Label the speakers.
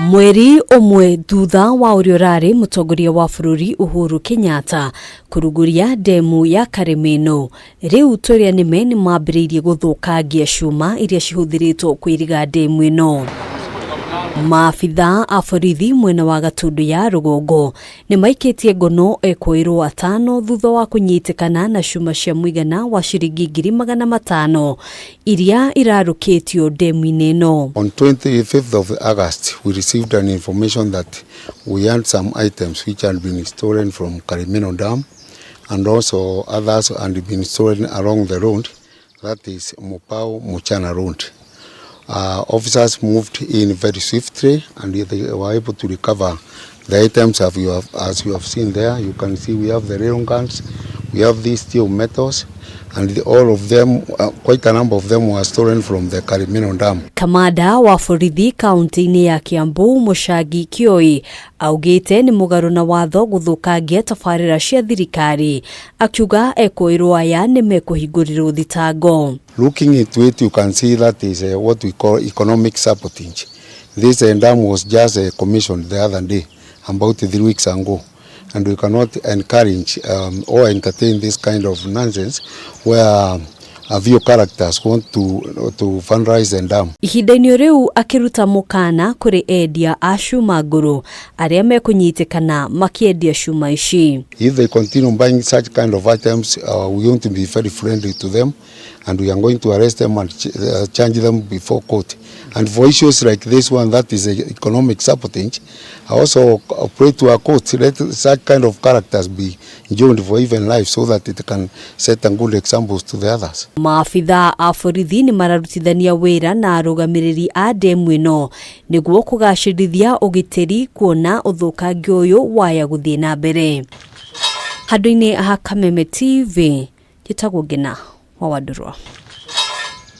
Speaker 1: Mweri omwe thutha wa uriorari mutongoria wa bururi Uhuru Kenyatta kuruguria ndemu ya Kariminu, riu turia nime ni mambiriirie guthukangia cuma iria cihuthiritwo kwiriga ndemu ino. Maabithaa a borithi mwena wa gatundu ya rugongo nimaikitie ngono Ekuirwo atano thutha wa kunyitikana na cuma cia muigana wa ciringi 500 iria cirarukitio ndemu-ini ino.
Speaker 2: On 25th of August, we received an information that we had some items which had been stolen from Kariminu Dam and also others had been stolen along the road, that is Kiambu Muchangi road. Officers moved in very swiftly and they were able to recover the items as you have seen there. You can see we have the rail guns, we have these steel metals, and all of them, quite a number of them were stolen from the Kariminu Dam.
Speaker 1: Kamanda wa borithi kaunti-ini ya Kiambu Muchangi Kioi augite ni mugaru na watho guthukangia tabarira cia thirikari, akiuga Ekuirwo aya nimekuhingurirwo thitango.
Speaker 2: Looking into it, you can see that is what we call economic sabotage. This dam was just commissioned the other day, about 3 weeks ago. And we cannot encourage or entertain this kind of nonsense where a few characters want to fundraise the dam.
Speaker 1: Ihinda-ini riu akiruta mukana kuri endia a cuma nguru aria mekunyitikana makiendia cuma ici.
Speaker 2: If they continue buying such kind of items, we want to be very friendly to them and we are going to arrest them and charge them before court. And for issues like this one, that is economic sabotage, I also pray to our courts, let such kind of characters be jailed for even life so that it can set a good examples to the others.
Speaker 1: Maabithaa a borithi ni mararutithania wira na arugamiriri a ndemu ino niguo kugacirithia ugitiri kuona uthukangia uyu waya guthie na mbere. Handu-ini ha Kameme TV, Gitagwo Ngina wa Wadurwa.